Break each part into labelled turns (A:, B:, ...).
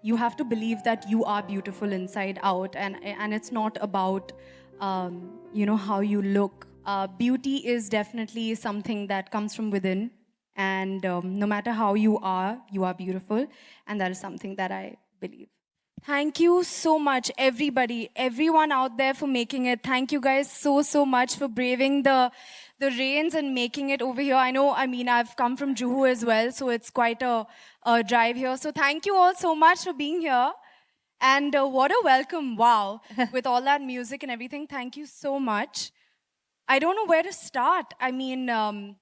A: you have to believe that you are beautiful inside out, and it's not about how you look. Beauty is definitely something that comes from within, and no matter how you are beautiful, and that is something that I believe. Thank you so much, everybody, everyone out there, for making it. Thank you guys so much for braving the rains and making it over here. I've come from Juhu as well, so it's quite a drive here. So thank you all so much for being here. And what a welcome, wow, with all that music and everything. Thank you so much. I don't know where to start. I've been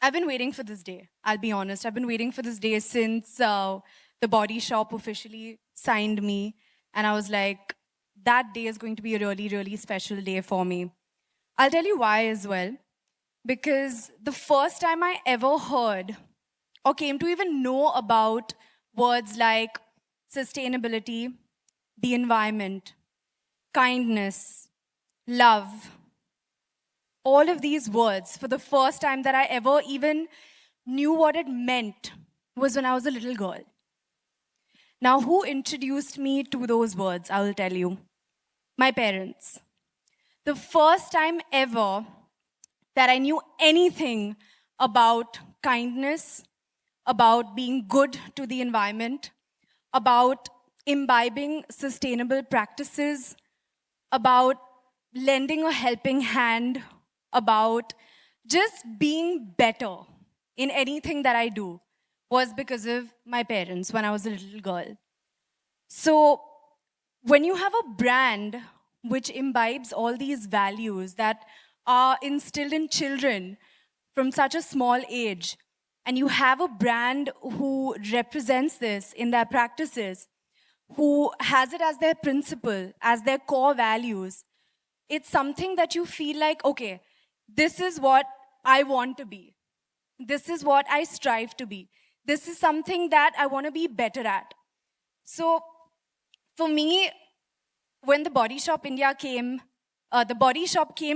A: waiting for this day, I'll be honest. I've been waiting for this day since the Body Shop officially signed me. And I was like, that day is going to be a really special day for me. I'll tell you why as well. Because the first time I ever heard or came to even know about words like sustainability, the environment, kindness, love, all of these words, for the first time that I ever even knew what it meant, was when I was a little girl. Now, who introduced me to those words? I will tell you. My parents. The first time ever that I knew anything about kindness, about being good to the environment, about imbibing sustainable practices, about lending a helping hand, about just being better in anything that I do, was because of my parents when I was a little girl. So when you have a brand which imbibes all these values that are instilled in children from such a small age, and you have a brand who represents this in their practices, who has it as their principle, as their core values, it's something that you feel like, okay, this is what I want to be. This is what I strive to be. This is something that I want to be better at. So for me, when the Body Shop came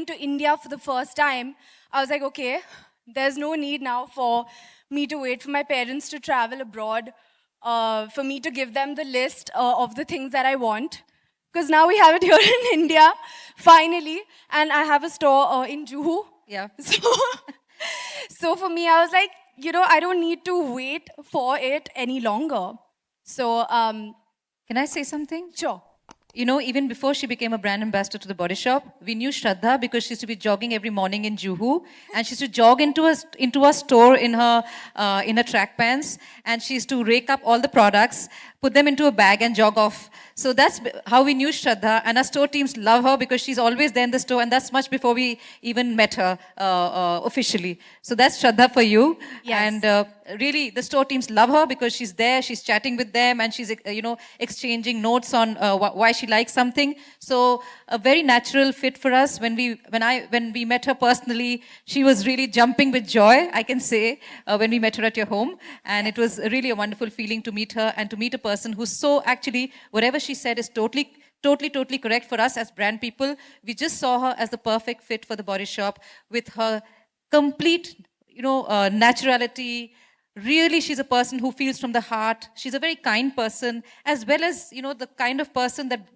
A: to India for the first time, I was like, okay, there's no need now for me to wait for my parents to travel abroad, for me to give them the list of the things that I want. Because now we have it here in India, finally, and I have a store in Juhu.
B: Yeah.
A: So for me, I was like, I don't need to wait for it any longer. So,
B: Can I say something?
A: Sure.
B: You know, even before she became a brand ambassador to the Body Shop, we knew Shraddha because she used to be jogging every morning in Juhu, and she used to jog into a store in her track pants, and she used to rake up all the products, put them into a bag, and jog off. So that's how we knew Shraddha, and our store teams love her because she's always there in the store, and that's much before we even met her officially. So that's Shraddha for you.
A: Yes.
B: And really, the store teams love her because she's there, she's chatting with them, and she's exchanging notes on why she likes something. So a very natural fit for us. When we met her personally, she was really jumping with joy, I can say, when we met her at your home. And it was really a wonderful feeling to meet her and to meet a person who's so actually, whatever she said is totally correct for us as brand people. We just saw her as the perfect fit for the Body Shop with her complete, naturality. Really, she's a person who feels from the heart. She's a very kind person, as well as, the kind of person that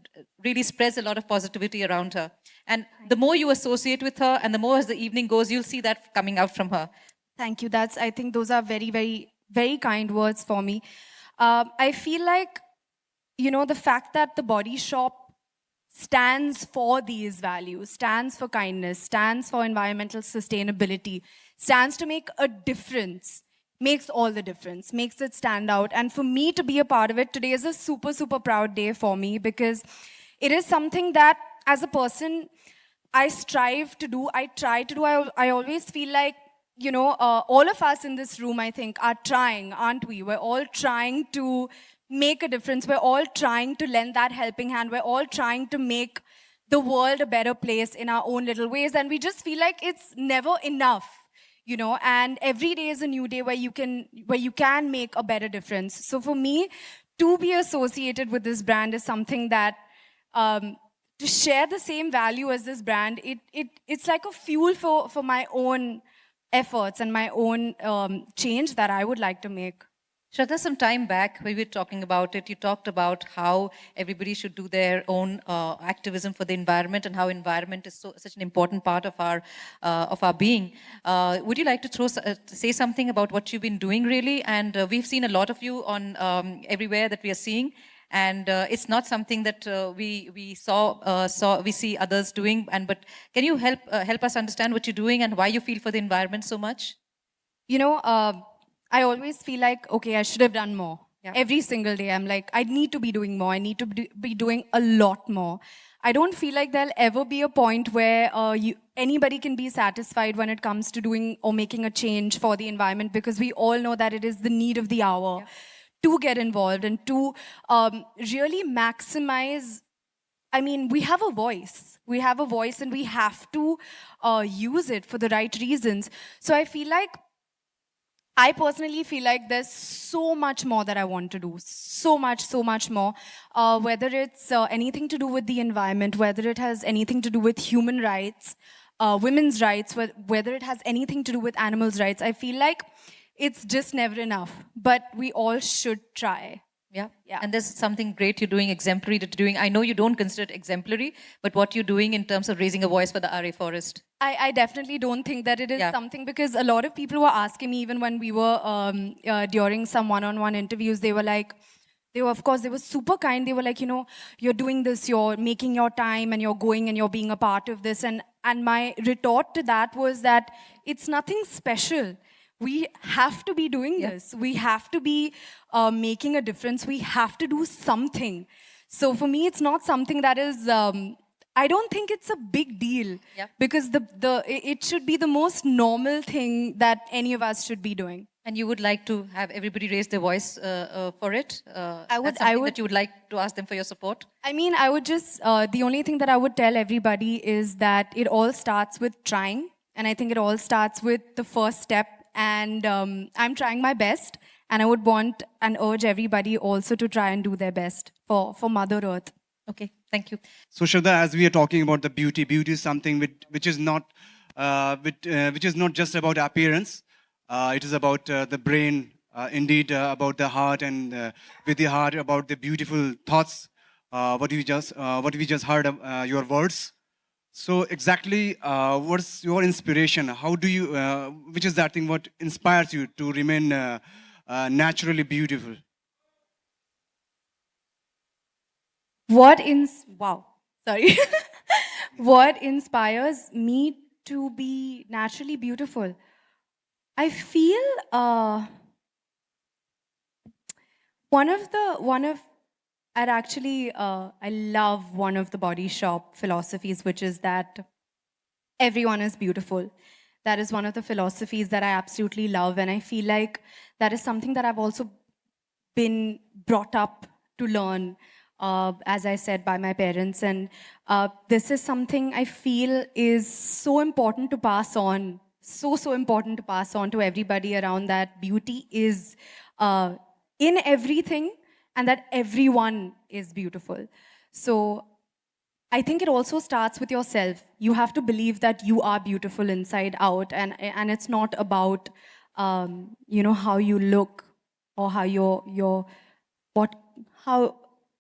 B: really spreads a lot of positivity around her. And the more you associate with her and the more as the evening goes, you'll see that coming out from her.
A: Thank you. I think those are very kind words for me. I feel like, the fact that the Body Shop stands for these values, stands for kindness, stands for environmental sustainability, stands to make a difference, makes all the difference, makes it stand out. And for me to be a part of it, today is a super proud day for me, because it is something that as a person, I strive to do, I try to do. I always feel like, all of us in this room, I think, are trying, aren't we? We're all trying to make a difference. We're all trying to lend that helping hand. We're all trying to make the world a better place in our own little ways. And we just feel like it's never enough, and every day is a new day where you can make a better difference. So for me, to be associated with this brand is something that, to share the same value as this brand, it's like a fuel for my own efforts and my own change that I would like to make.
B: Shraddha, some time back, when we were talking about it, you talked about how everybody should do their own activism for the environment and how environment is such an important part of our being. Would you like to say something about what you've been doing, really? And we've seen a lot of you on everywhere that we are seeing, and it's not something that we see others doing. But can you help us understand what you're doing and why you feel for the environment so much?
A: You know, I always feel like, okay, I should have done more.
B: Yeah.
A: Every single day, I'm like, I need to be doing more. I need to be doing a lot more. I don't feel like there'll ever be a point where anybody can be satisfied when it comes to doing or making a change for the environment, because we all know that it is the need of the hour. Yeah. To get involved and to really maximize. I mean, we have a voice. We have a voice and we have to use it for the right reasons. So I personally feel like there's so much more that I want to do. So much more. Whether it's anything to do with the environment, whether it has anything to do with human rights, women's rights, whether it has anything to do with animals' rights. I feel like it's just never enough. But we all should try.
B: Yeah. And there's something great you're doing, exemplary that you're doing. I know you don't consider it exemplary, but what you're doing in terms of raising a voice for the RA forest.
A: I definitely don't think that it is something, because a lot of people were asking me, even when we were during some one-on-one interviews, they were like, they were super kind. They were like, you're doing this, you're making your time and you're going and you're being a part of this. And my retort to that was that it's nothing special. We have to be doing this. We have to be making a difference. We have to do something. So for me, it's not something that is, I don't think it's a big deal, because it should be the most normal thing that any of us should be doing.
B: And you would like to have everybody raise their voice for it?
A: I would
B: that you would like to ask them for your support?
A: I mean, I would just, the only thing that I would tell everybody is that it all starts with trying. And I think it all starts with the first step. And I'm trying my best, and I would want and urge everybody also to try and do their best for Mother Earth.
B: Okay, thank you.
C: So Shraddha, as we are talking about the beauty is something which is not just about appearance. It is about the brain, indeed about the heart, and with the heart about the beautiful thoughts. What we just heard your words. So exactly, what's your inspiration? How do you, which is that thing, what inspires you to remain naturally beautiful?
A: What inspires me to be naturally beautiful? I feel I love one of the Body Shop philosophies, which is that everyone is beautiful. That is one of the philosophies that I absolutely love. And I feel like that is something that I've also been brought up to learn, as I said, by my parents. And this is something I feel is so important to pass on. So important to pass on to everybody around, that beauty is in everything, and that everyone is beautiful. So I think it also starts with yourself. You have to believe that you are beautiful inside out, and it's not about how you look or how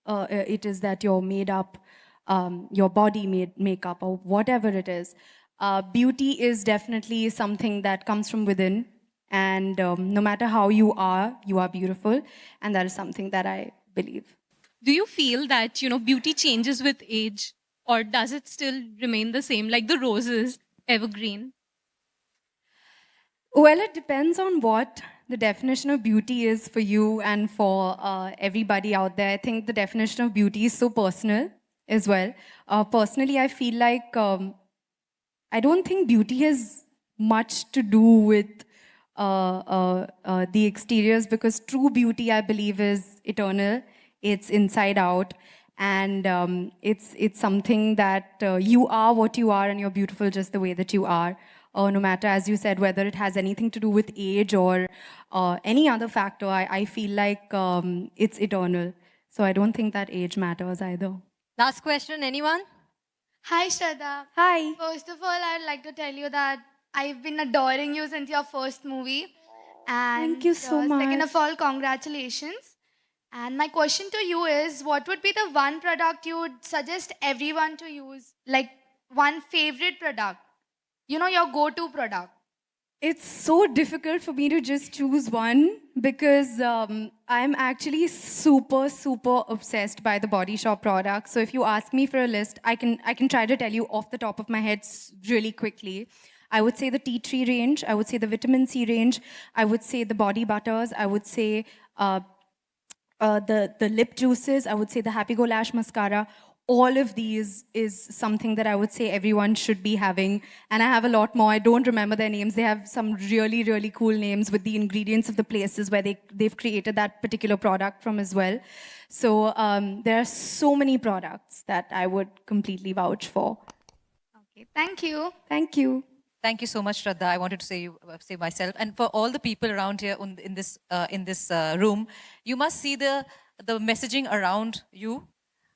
A: it is that you're made up, your body made makeup or whatever it is. Beauty is definitely something that comes from within. And no matter how you are beautiful. And that is something that I believe.
D: Do you feel that, beauty changes with age, or does it still remain the same, like the roses, evergreen?
A: Well, it depends on what the definition of beauty is for you and for everybody out there. I think the definition of beauty is so personal as well. Personally, I feel like I don't think beauty has much to do with the exteriors, because true beauty, I believe, is eternal. It's inside out, and it's something that you are what you are, and you're beautiful just the way that you are. No matter, as you said, whether it has anything to do with age or any other factor, I feel like it's eternal. So I don't think that age matters either.
E: Last question, anyone?
F: Hi, Shraddha.
A: Hi.
F: First of all, I'd like to tell you that I've been adoring you since your first movie. And
A: Thank you so
F: Second
A: much.
F: of all, congratulations. And my question to you is, what would be the one product you would suggest everyone to use? Like one favorite product, you know, your go-to product.
A: It's so difficult for me to just choose one because I'm actually super, super obsessed by the Body Shop products. So if you ask me for a list, I can try to tell you off the top of my head really quickly. I would say the tea tree range. I would say the vitamin C range. I would say the body butters. I would say the lip juices. I would say the Happy Go Lash mascara. All of these is something that I would say everyone should be having. And I have a lot more. I don't remember their names. They have some really, really cool names with the ingredients of the places where they've created that particular product from as well. So there are so many products that I would completely vouch for.
F: Okay, thank you.
A: Thank you.
B: Thank you so much, Shraddha. I wanted to say myself, and for all the people around here in this room, you must see the messaging around you.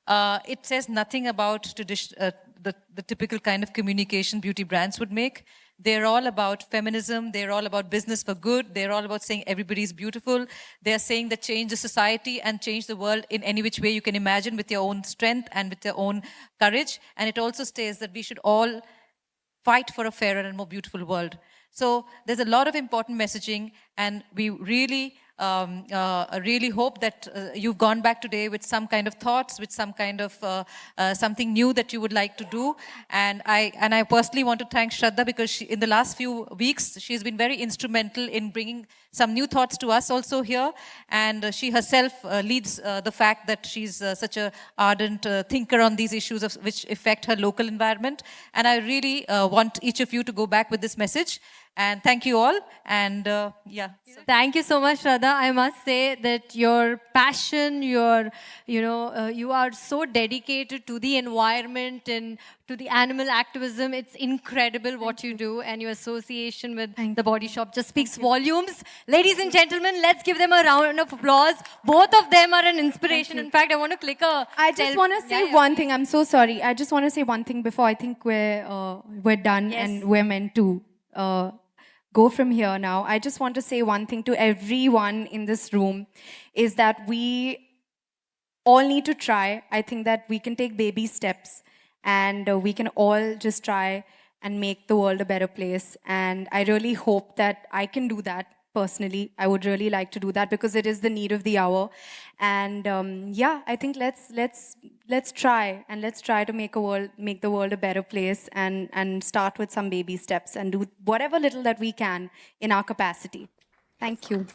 B: It says nothing about the typical kind of communication beauty brands would make. They're all about feminism. They're all about business for good. They're all about saying everybody's beautiful. They're saying that change the society and change the world in any which way you can imagine with your own strength and with your own courage. And it also states that we should all fight for a fairer and more beautiful world. So there's a lot of important messaging, and we really hope that you've gone back today with some kind of thoughts, with some kind of something new that you would like to do. And I personally want to thank Shraddha, because in the last few weeks, she's been very instrumental in bringing some new thoughts to us also here. And she herself leads the fact that she's such an ardent thinker on these issues which affect her local environment. And I really want each of you to go back with this message. And thank you all. And yeah.
E: Thank you so much, Shraddha. I must say that your passion, you are so dedicated to the environment and to the animal activism. It's incredible what you do, and your association with the Body Shop just speaks volumes. Ladies and gentlemen, let's give them a round of applause. Both of them are an inspiration. In fact, I want to click a...
A: I just want to say one thing. I'm so sorry. I just want to say one thing before I think we're done and we're meant to go from here now. I just want to say one thing to everyone in this room is that we all need to try. I think that we can take baby steps, and we can all just try and make the world a better place. And I really hope that I can do that personally. I would really like to do that because it is the need of the hour. And yeah, I think let's try, and let's try to make the world a better place, and start with some baby steps and do whatever little that we can in our capacity. Thank you.